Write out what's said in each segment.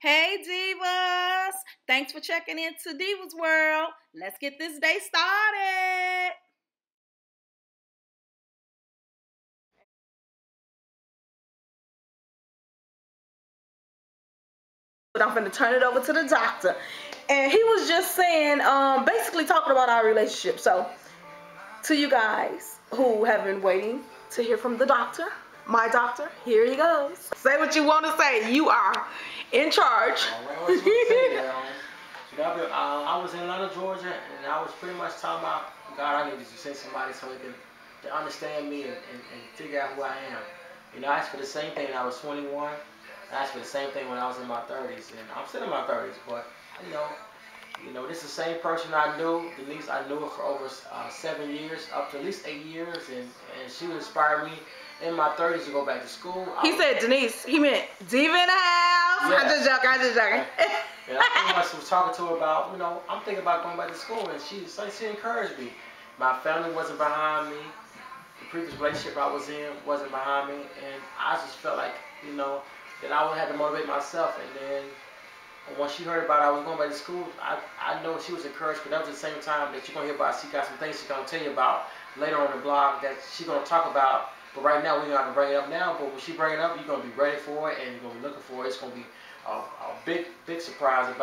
Hey Divas! Thanks for checking into Divas World. Let's get this day started. But I'm going to turn it over to the doctor. And he was just saying, basically talking about our relationship. So, to you guys who have been waiting to hear from the doctor, my doctor, here he goes. Say what you want to say. You are in charge. All right, I was in Atlanta, Georgia, and I was pretty much talking about God. I needed to send somebody so he can to understand me and figure out who I am. I asked for the same thing when I was 21. I asked for the same thing when I was in my 30s, and I'm still in my 30s. But you know, this is the same person I knew. Denise, I knew her for over 7 years, up to at least 8 years, and she inspired me in my 30s to go back to school. He said Denise. He meant Diva in the house. Yes. I'm just joking. And I pretty much was talking to her about, I'm thinking about going back to school, and she encouraged me. My family wasn't behind me. The previous relationship I was in wasn't behind me, and I just felt like, that I would have to motivate myself. And then when she heard about I was going back to school, I know she was encouraged, but that was the same time that you're going to hear about, she got some things she's going to tell you about later on the blog that she's going to talk about. But right now, we're not going to bring it up now, but when she bring it up, you're going to be ready for it, and you're going to be looking for it. It's going to be a big surprise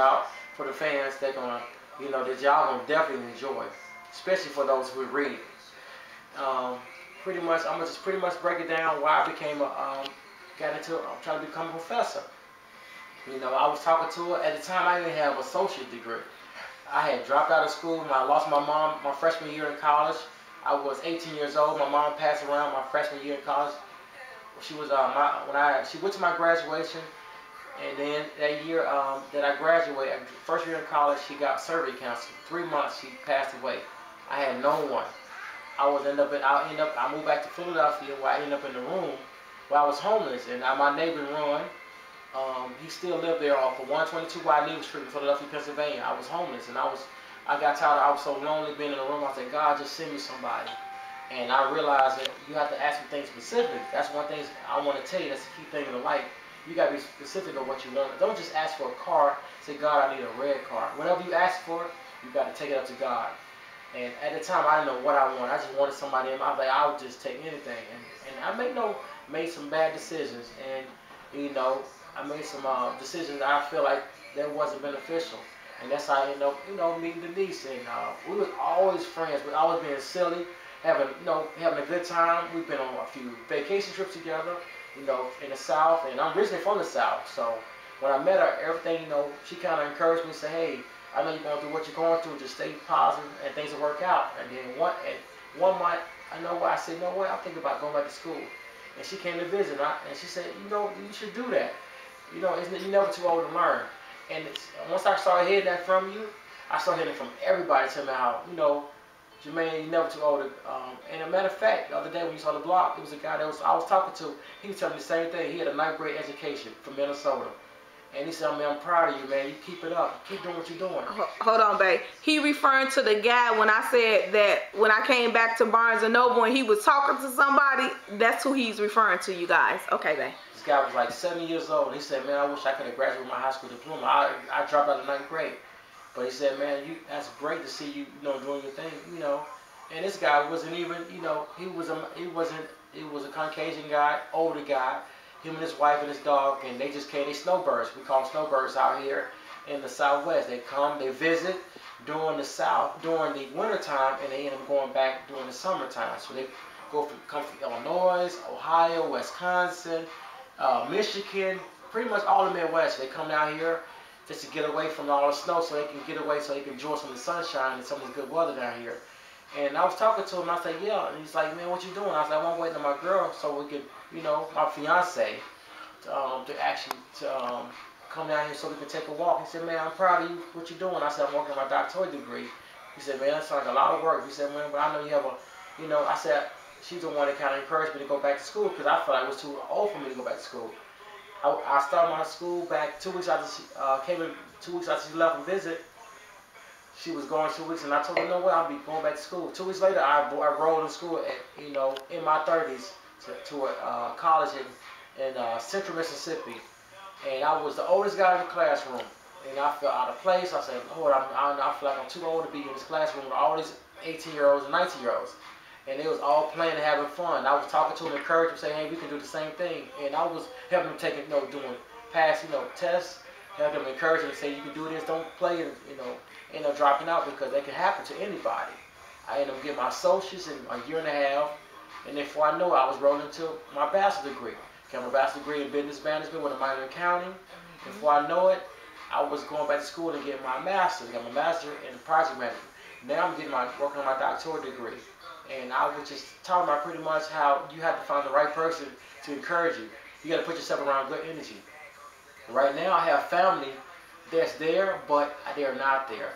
for the fans. They're going to, that y'all going to definitely enjoy, especially for those who read it. Pretty much, I'm going to just pretty much break it down why I became I'm trying to become a professor. I was talking to her. At the time, I didn't have an associate degree. I had dropped out of school. I lost my mom my freshman year in college. I was 18 years old. My mom passed around my freshman year in college. She was she went to my graduation, and then that year that I graduated, first year in college, she got surgery cancer. 3 months, she passed away. I had no one. I moved back to Philadelphia, where I ended up in the room where I was homeless, and my neighbor Ron, he still lived there off of 122 Wyden Street in Philadelphia, Pennsylvania. I was homeless, and I got tired. I was so lonely being in the room. I said, God, just send me somebody. And I realized that you have to ask for things specific. That's one thing I want to tell you. That's the key thing in life. You got to be specific on what you want. Don't just ask for a car. Say, God, I need a red car. Whatever you ask for, you got to take it up to God. And at the time, I didn't know what I wanted. I just wanted somebody in my life. I would just take anything. And I made some bad decisions. And, I made some decisions that I feel like that wasn't beneficial. And that's how I ended up, meeting Denise. And we were always friends. We always being silly, having a good time. We've been on a few vacation trips together, in the South. And I'm originally from the South. So when I met her, everything, she kind of encouraged me to say, hey, I know you're going through what you're going through. Just stay positive and things will work out. And then one month, I said, I'm thinking about going back to school. And she came to visit, and she said, you should do that. You're never too old to learn. And once I started hearing that from you, I started hearing it from everybody telling me how, Jermaine, you're never too old to, and a matter of fact, the other day when you saw the blog, it was a guy I was talking to. He was telling me the same thing. He had a 9th grade education from Minnesota. And he said, man, I'm proud of you, man. You keep it up. Keep doing what you're doing. Hold on, babe. He referring to the guy when I said that when I came back to Barnes & Noble and he was talking to somebody, that's who he's referring to, you guys. Okay, babe. This guy was like 7 years old. And he said, man, I wish I could have graduated with my high school diploma. I dropped out of 9th grade. But he said, man, that's great to see you, doing your thing, And this guy wasn't even, he was a Caucasian guy, older guy. Him and his wife and his dog, and they just came. They snowbirds. We call them snowbirds out here in the Southwest. They come, they visit during the wintertime, and they end up going back during the summertime. So they come from Illinois, Ohio, Wisconsin, Michigan, pretty much all the Midwest. They come down here just to get away from all the snow, so they can get away, so they can enjoy some of the sunshine and some of the good weather down here. And I was talking to him, and I said, yeah. And he's like, man, what you doing? I said, I'm waiting on my girl so we could, my fiance, to come down here so we can take a walk. He said, man, I'm proud of you. What you doing? I said, I'm working on my doctorate degree. He said, man, that's like a lot of work. He said, man, but I know you have I said, she's the one that kind of encouraged me to go back to school because I felt like it was too old for me to go back to school. I started my school back 2 weeks after she came in, 2 weeks after she left and visit. She was going 2 weeks, and I told her, no way, I'll be going back to school. 2 weeks later, I enrolled in school, in my 30s to a college in Central Mississippi. And I was the oldest guy in the classroom. And I felt out of place. I said, Lord, I feel like I'm too old to be in this classroom with all these 18-year-olds and 19-year-olds. And they was all playing and having fun. I was talking to them, encouraging them, saying, hey, we can do the same thing. And I was helping them take, doing past, tests, helping them encourage them, say, you can do this, don't play, and, end up dropping out because that can happen to anybody. I ended up getting my associates in a year and a half. And then before I know it, I was rolling into my bachelor's degree. Got my bachelor's degree in business management with a minor in accounting. And before I know it, I was going back to school and getting my master's. I got my master's in project management. Now I'm working on my doctoral degree. And I was just talking about pretty much how you have to find the right person to encourage you. You got to put yourself around good energy. Right now I have family that's there, but they're not there.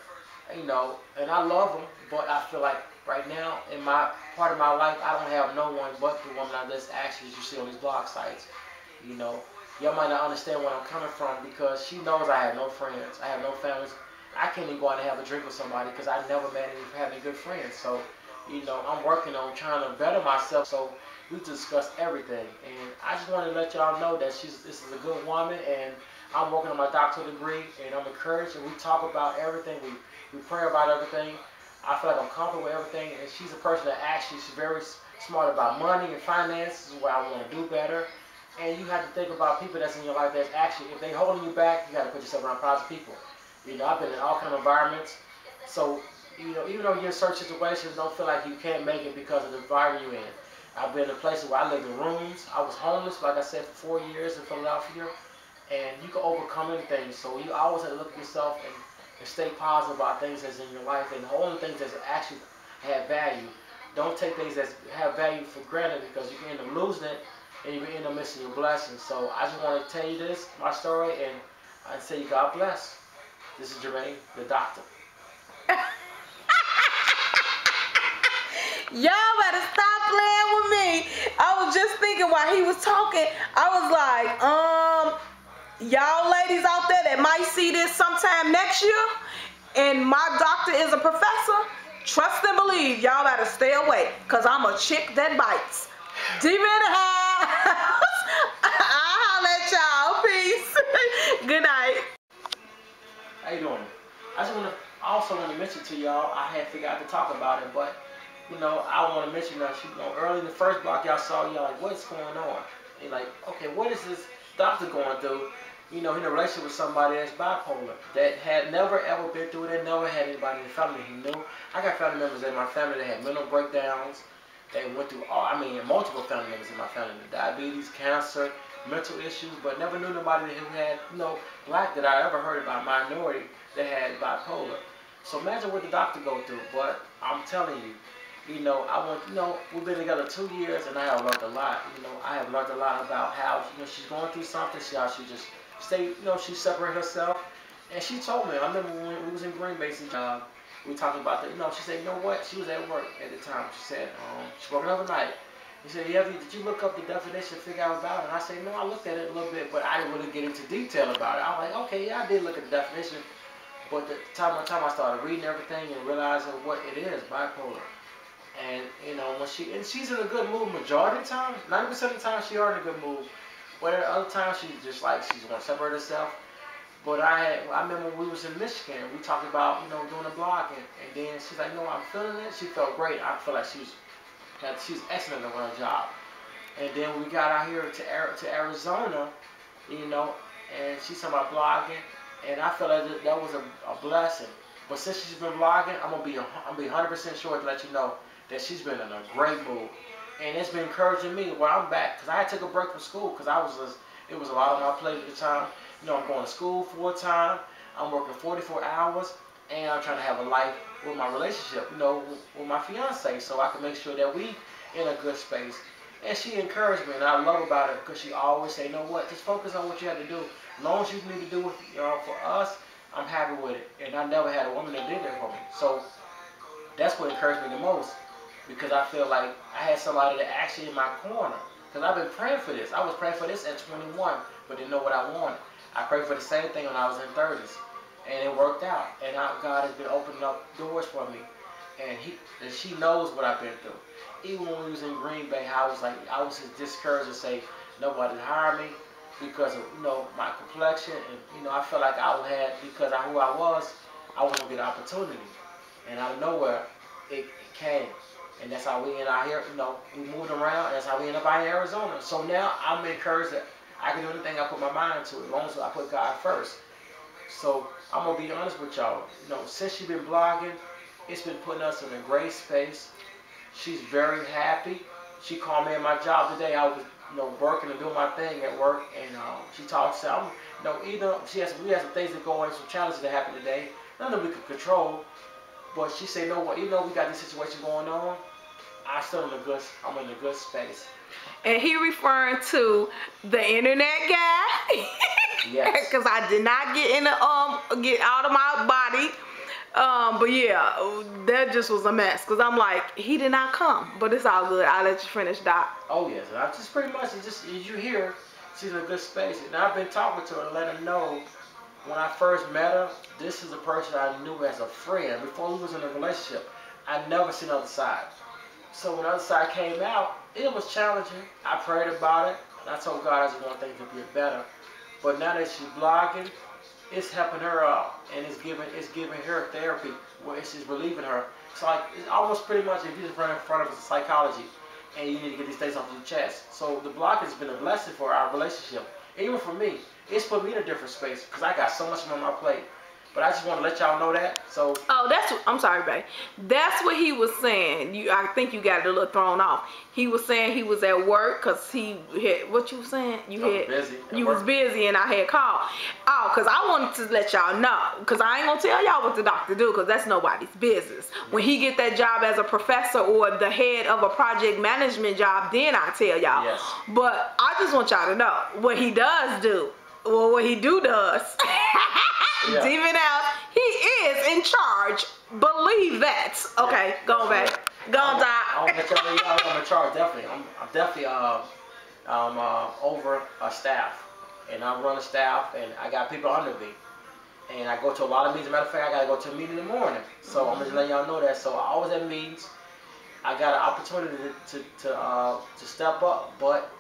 And I love them, but I feel like right now in my part of my life, I don't have no one but the woman that's actually you see on these blog sites. Y'all might not understand where I'm coming from because she knows I have no friends. I have no families. I can't even go out and have a drink with somebody because I never met any good friends. So, I'm working on trying to better myself. So we discussed everything. And I just wanted to let y'all know that this is a good woman. And I'm working on my doctoral degree. And I'm encouraged. And we talk about everything. We pray about everything. I feel like I'm comfortable with everything. And she's a person that actually is very smart about money and finances, where I want to do better. And you have to think about people that's in your life that's actually, if they're holding you back, you got to put yourself around positive people. I've been in all kind of environments. So, even though you're in certain situations, don't feel like you can't make it because of the environment you're in. I've been in places where I lived in rooms. I was homeless, like I said, for 4 years in Philadelphia. And you can overcome anything. So you always have to look at yourself and stay positive about things that's in your life. And the only things that actually have value. Don't take things that have value for granted because you can end up losing it and you can end up missing your blessings. So I just want to tell you this, my story, and I say God bless. This is Jermaine, the doctor. Y'all better stop playing with me. I was just thinking while he was talking, I was like, y'all ladies out there that might see this sometime next year, and my doctor is a professor, trust and believe, y'all better stay away, because I'm a chick that bites. Deep in the house. I'll holler at y'all. Peace. Good night. How you doing? I also want to mention to y'all, I had forgot to talk about it, but I want to mention that early in the first block y'all saw, y'all like, what's going on? And like, okay, what is this doctor going through? In a relationship with somebody that's bipolar, that had never ever been through it, and never had anybody in the family who knew. I got family members in my family that had mental breakdowns. They went through multiple family members in my family, diabetes, cancer, mental issues, but never knew nobody who had, black that I ever heard about, minority that had bipolar. So imagine what the doctor go through. But I'm telling you, we've been together 2 years, and I have learned a lot. I have learned a lot about how, she's going through something, how she just she separated herself. And she told me, I remember when we was in Green Bay, we talked about that, she said, you know what, she was at work at the time. She said, she worked overnight. He said, yeah, did you look up the definition, figure out about it? And I said, no, I looked at it a little bit, but I didn't really get into detail about it. I was like, okay, yeah, I did look at the definition. But the time I started reading everything and realizing what it is, bipolar. And, she's in a good mood majority of the time. 90% of the time, she's in a good mood. But at other times, she's just like, she's going to separate herself. But I remember when we was in Michigan, we talked about, doing a blog, and then she's like, no, I'm feeling it. She felt great. I feel like she was excellent at her job. And then we got out here to Arizona, and she's talking about blogging, and I felt like that was a blessing. But since she's been blogging, I'm gonna be 100% sure to let you know that she's been in a great mood, and it's been encouraging me where I'm back, because I had to take a break from school because it was a lot on my plate at the time. I'm going to school full time, I'm working 44 hours, and I'm trying to have a life with my relationship, with my fiance, so I can make sure that we in a good space. And she encouraged me, and I love about it because she always say, you know what, just focus on what you have to do. As long as you need to do it, for us, I'm happy with it. And I never had a woman that did that for me. So that's what encouraged me the most, because I feel like I had somebody that actually in my corner. Because I've been praying for this. I was praying for this at 21, but didn't know what I wanted. I prayed for the same thing when I was in 30s. And it worked out. And God has been opening up doors for me. And she knows what I've been through. Even when we was in Green Bay, I was just discouraged to say, nobody hired me. because of, you know, my complexion, and, you know, I felt like I had, because of who I was, I wasn't going to get an opportunity. And out of nowhere, it came. And that's how we end out here, you know, we moved around, and that's how we end up out in Arizona. So now I'm encouraged that I can do anything I put my mind to, as long as I put God first. So I'm going to be honest with y'all. You know, since she's been blogging, it's been putting us in a great space. She's very happy. She called me at my job today. I was, you know, working and doing my thing at work, and she talked to me. You know, either we had some things that go on, some challenges that happened today, none that we could control. But she said, no, even though we got this situation going on, I'm in a good space. And he referring to the internet guy. Yes. Because I did not get out of my body. But yeah, that just was a mess. Because I'm like, he did not come. But it's all good. I'll let you finish, Doc. Oh, yes. I just pretty much, as you hear, she's in a good space. And I've been talking to her and let her know, when I first met her, this is a person I knew as a friend. Before we was in a relationship, I never seen the other side. So when the other side came out, it was challenging. I prayed about it, and I told God I just want things to get better. But now that she's blogging, it's helping her out, and it's giving her therapy, where it's just relieving her. It's like, it's almost pretty much if you just run in front of a psychology, and you need to get these things off your chest. So the blog has been a blessing for our relationship. Even for me, it's put me in a different space, because I got so much on my plate. But I just want to let y'all know that. So. Oh, I'm sorry, babe. That's what he was saying. I think you got it a little thrown off. He was saying he was at work because he had, what you were saying? You was busy and I had called. Oh, because I wanted to let y'all know. Because I ain't going to tell y'all what the doctor do, because that's nobody's business. When he get that job as a professor or the head of a project management job, then I tell y'all. Yes. But I just want y'all to know what he does do. Well, what he does. Yeah. Even out, he is in charge. Believe that. Okay, yeah, go on back. Go on, Doc. I'm in charge, definitely. I'm definitely over a staff, and I run a staff, and I got people under me, and I go to a lot of meetings. As a matter of fact, I gotta go to a meeting in the morning, so I'm just letting y'all know that. So I always at meetings. I got an opportunity to step up, but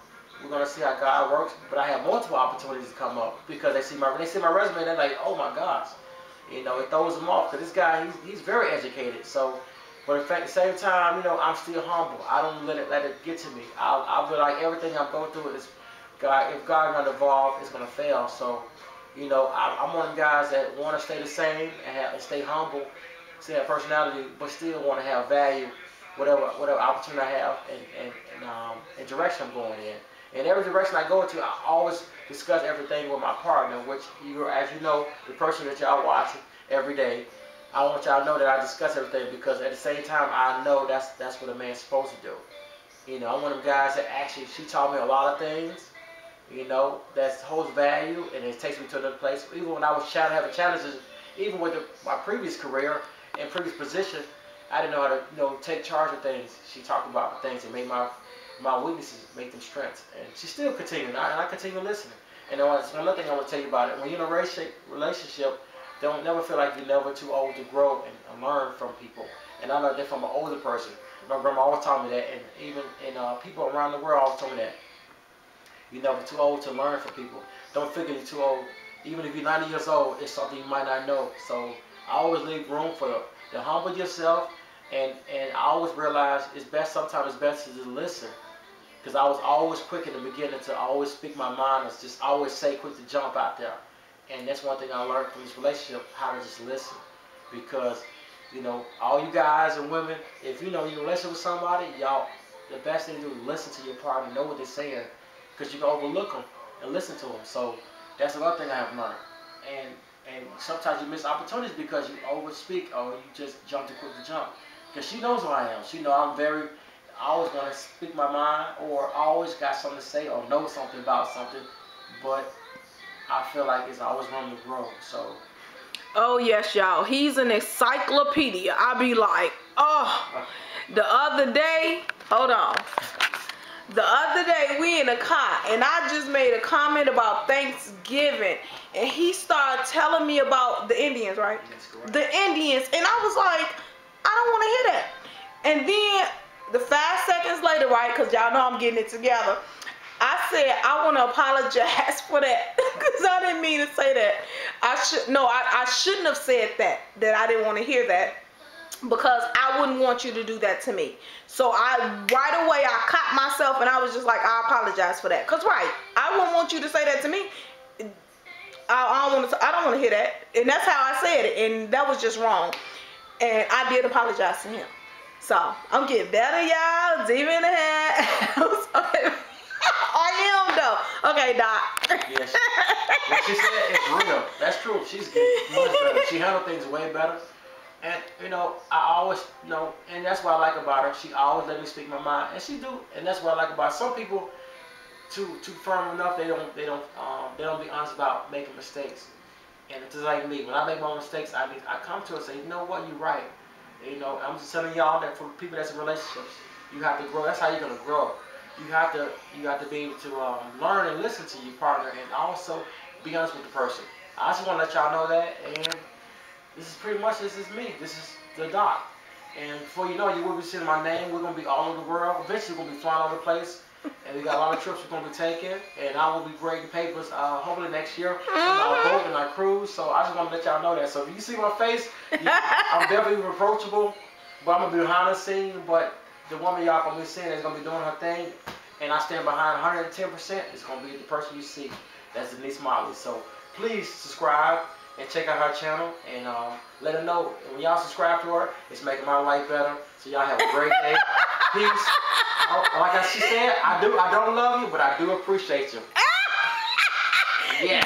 we're gonna see how God works. But I have multiple opportunities to come up, because they see my resume, they're like, oh my gosh, you know, it throws them off, because this guy, he's very educated. So, but in fact, at the same time, you know, I'm still humble. I don't let it get to me. I'll be like, everything I'm going through is God. If God not involved, it's gonna fail. So, you know, I'm one of them guys that want to stay the same and stay humble, still have personality, but still want to have value, whatever opportunity I have, and direction I'm going in. In every direction I go into, I always discuss everything with my partner, which, as you know, the person that y'all watching every day. I want y'all to know that I discuss everything, because at the same time, I know that's what a man's supposed to do. You know, I'm one of them guys that actually, she taught me a lot of things, you know, that holds value, and it takes me to another place. Even when I was having challenges, even with my previous career and previous position, I didn't know how to, you know, take charge of things. She talked about things and made my weaknesses make them strengths, and she's still continuing, and I continue listening. And there's one other thing I want to tell you about it. When you're in a relationship, don't never feel like you're never too old to grow and learn from people. And I learned that from an older person. My grandma always taught me that, and even people around the world always told me that. You're never too old to learn from people. Don't figure you're too old. Even if you're 90 years old, it's something you might not know. So I always leave room for to humble yourself, and I always realize sometimes it's best to just listen. Because I was always quick in the beginning to always speak my mind, and just always say quick to jump out there. And that's one thing I learned from this relationship, how to just listen. Because, you know, all you guys and women, if you know you're in a relationship with somebody, y'all, the best thing to do is listen to your partner, know what they're saying. Because you can overlook them and listen to them. So that's another thing I have learned. And sometimes you miss opportunities because you overspeak, or you just jump too quick to jump. Because she knows who I am. She knows I always want to speak my mind, or I always got something to say, or know something about something, but I feel like it's always room to grow. So. Oh yes, y'all. He's an encyclopedia. I be like, oh. The other day, hold on. The other day we in a car, and I just made a comment about Thanksgiving, and he started telling me about the Indians, right? That's correct. The Indians, and I was like, I don't want to hear that. And then the 5 seconds later, right, because y'all know I'm getting it together, I said I want to apologize for that because I didn't mean to say that. I shouldn't have said that. That I didn't want to hear that because I wouldn't want you to do that to me. So right away I caught myself and I was just like, I apologize for that. Cause right, I wouldn't want you to say that to me. I don't want to hear that, and that's how I said it, and that was just wrong. And I did apologize to him. So I'm getting better, y'all. Deep in the house. Okay. I am though. Okay, Doc. Yes. What she said is real. That's true. She's getting much better. She handled things way better. And you know, I always and that's what I like about her. She always let me speak my mind, and she do. And that's what I like about her. Some people too firm enough. They don't be honest about making mistakes. And it's just like me. When I make my mistakes, I come to her and say, you know what, you're right. You know, I'm just telling y'all that for people that's in relationships, you have to grow. That's how you're gonna grow. You have to be able to learn and listen to your partner, and also be honest with the person. I just want to let y'all know that. And this is me. This is the Doc. And before you know it, you will be seeing my name. We're gonna be all over the world. Eventually, we're gonna be flying all over the place. And we got a lot of trips we're gonna be taking. And I will be grading papers hopefully next year on our boat and our cruise. So I just want to let y'all know that. So if you see my face, I'm definitely approachable, but I'm gonna be behind the scene. But the woman y'all gonna be seeing is gonna be doing her thing, and I stand behind 110%. It's gonna be the person you see. That's Denise Molly. So please subscribe and check out her channel, and let her know. And when y'all subscribe to her, it's making my life better. So y'all have a great day. Peace. Like she said, I don't love you, but I do appreciate you. Yeah.